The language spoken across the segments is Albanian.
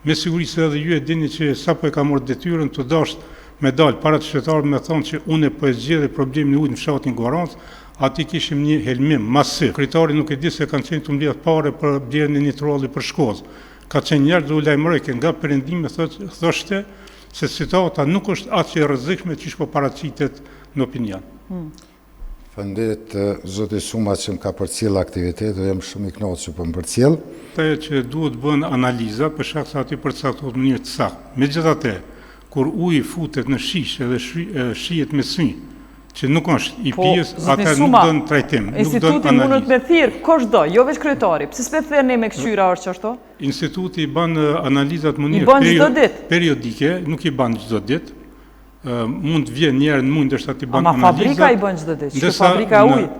Me siguri se edhe ju e dini që sapo e ka marrë detyrën të dashur me dalë para të qytetarëve me thonë që unë po e zgjidhja problemin e ujit në fshatin Gorancë, aty kishim një helmim masiv. Kryetari nuk e di se kanë qenë të mbledh parë për blerjen e nitrollit për Shkozë. Ka qenë njerëz u lajmëroi nga perëndimi thoshte se situata nuk është aq e rrezikshme siç po paraqitet në opinion. Faleminderit zoti Suma që më ka përcjell aktivitetin, jam shumë i kënaqur që po më përcjell. Atë që duhet bën analiza për shkak se aty përcaktohet në mënyrë të saktë. Megjithatë, kur uji futet në shishe dhe shihet me sy, që nuk është i pijes, atë nuk don trajtim, nuk don Instituti mundet me thirr kushdo, jo vetëm kryetari. Pse s'pe thërni me këshyra është ashtu? Instituti i bën analizat në mënyrë periodike, nuk i bën çdo ditë. Mund të vjen një herë në muaj ndoshta ti bën analizat. Ama fabrika i bën çdo ditë, që fabrika e ujit.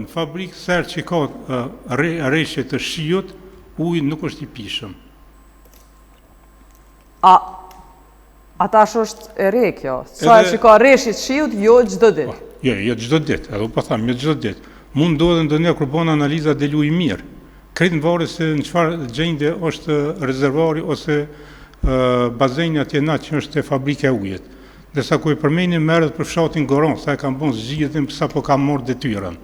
Në fabrikë sërë që ka rreshje të shiut, uji nuk është i pishëm. Ata është e re kjo. Sa që ka rreshje të shiut, jo çdo ditë. Jo çdo ditë, edhe po them, jo çdo ditë. Mund ndodhe ndonjëherë kur bën analiza del uji mirë. Krejt varet se në çfarë gjendje është rezervuari ose bazeni atje që është te fabrika e ujit. Ndërsa ku i përmendin merret për fshatin Gorancë, sa e kanë bën zgjidhjen sapo ka marrë detyrën.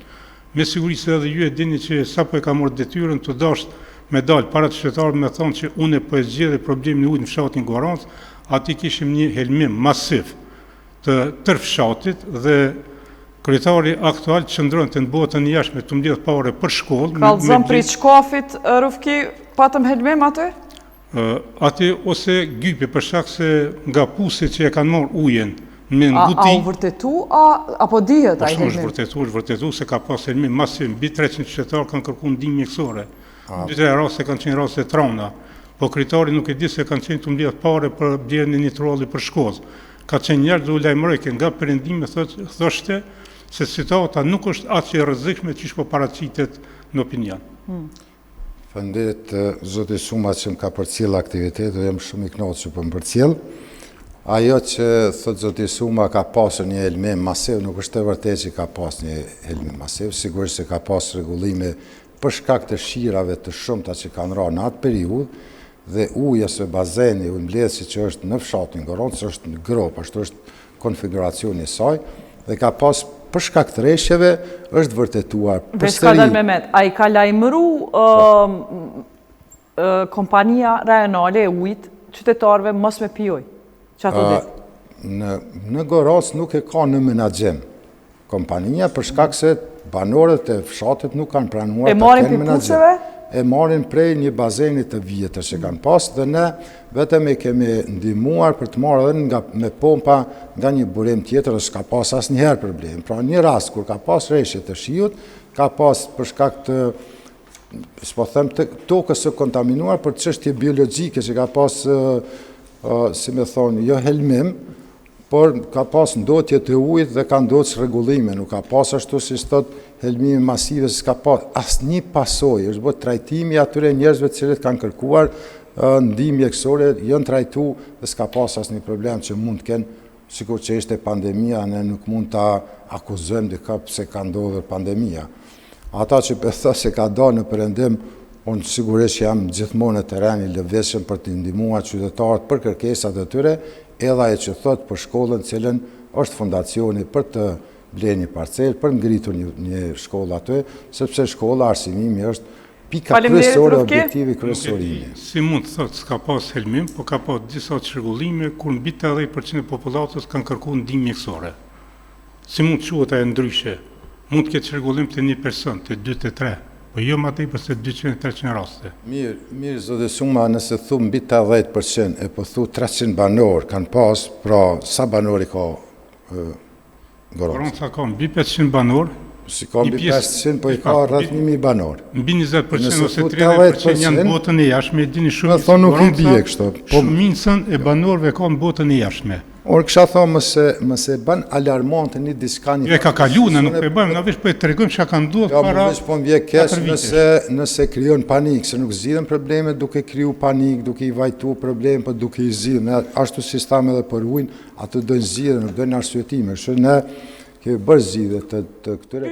Me siguri se edhe ju e dini që sapo e ka marrë detyrën të dashur me dalë para të qytetarëve me thonë që unë po e zgjidhja problemin e ujit në fshatin Gorancë, aty kishim një helmim masiv të tërë fshatit dhe kryetari aktual qëndronte në botën e jashtme të mbledh parë për shkollë. Kallëzon prit shkafit Rufki, patëm helmim aty? Aty ose gypi për shkak se nga pusi që e kanë marrë ujin me nguti. A u vërtetu apo dihet ai helmim? Është vërtetu se ka pas helmim masiv, mbi 300 qytetarë kanë kërkuar ndihmë mjekësore. 2-3 raste kanë qenë raste trauma. Po kryetari nuk e di se kanë qenë të mbledh parë për blerjen e nitrollit për Shkozë. Ka qenë njerëz u lajmëroi nga perëndimi thoshte se situata nuk është aq e rrezikshme siç po paraqitet në opinion. Faleminderit zoti Suma që më ka përcjell aktivitetin, jam shumë i kënaqur që po më përcjell. Ajo që thot zoti Suma ka pasur një helmim masiv, nuk është e vërtetë që ka pasur një helmim masiv, sigurisht se ka pasur rregullime për shkak të shirave të shumta që kanë rënë në atë periudhë dhe uji ose bazeni u mbledhsi që është në fshatin Gorancë është në grop, ashtu është konfiguracioni i saj dhe ka pas për shkak të rreshjeve është vërtetuar përsëri. Mehmet, ai ka lajmëru kompania rajonale e ujit qytetarëve mos me pi ujë. Çfarë ditë? Në Gorancë nuk e ka në menaxhem kompania për shkak se banorët e fshatit nuk kanë pranuar ta kenë menaxhem. E marrin prej një bazeni të vjetër që kanë pas dhe ne vetëm e kemi ndihmuar për të marrë edhe me pompa nga një burim tjetër, s'ka pas asnjëherë problem. Pra një rast kur ka pas rreshje të shiut, ka pas për shkak të s'po them të tokës së kontaminuar për çështje biologjike që ka pas si më thonë jo helmim, por ka pas ndotje të ujit dhe ka ndodhur rregullime, nuk ka pas ashtu si thot helmime masive, s'ka pas asnjë pasojë, është bërë trajtimi atyre njerëzve të cilët kanë kërkuar ndihmë mjekësore, janë trajtuar dhe s'ka pas asnjë problem që mund të kenë, sikur që ishte pandemia, ne nuk mund ta akuzojmë dikë pse ka ndodhur pandemia. Ata që thonë se ka dalë në perëndim, unë sigurisht jam gjithmonë në terren i lëvizshëm për të ndihmuar qytetarët për kërkesat e tyre, edhe ajo që thot për shkollën cilën është fondacioni për të blerë një parcel, për ngritur një shkollë aty, sepse shkolla arsimimi është pika kryesore, objektivi kryesor i imi. Si mund të thotë s'ka pas helmim, po ka pas disa çrregullime kur mbi 80% e popullatës kanë kërkuar ndihmë mjekësore. Si mund të quhet ajo ndryshe? Mund të ketë çrregullim të një person, të 2 të 3. Po jo më tepër se 200-300 raste. Mirë, zoti Suma, nëse thu mbi 80% e po thu 300 banor kanë pas, pra sa banori ka Gorancë? Gorancë ka mbi 500 banor. Si ka mbi 500, po i ka rreth 1000 banor. Mbi 20% ose 30% janë në botën e jashtme, e dini shumë. Me thonë nuk i bie kështu. Shumicën e banorëve ka në botën e jashtme. Orë kësha thonë mëse bën alarmante një diska një... E ka kalu, në nuk e bëjmë, në vesh po e tregojmë që ka ndodhur para... Ja, po më vje keq nëse krijon panik, se nuk zgjidhen problemet duke kriju panik, duke i vajtu problem, po duke i zgjidhur. Ashtu si thamë edhe për ujin, ato do zgjidhen, nuk do arsyetime. Kështu ne kemi bërë zgjidhje të këtyre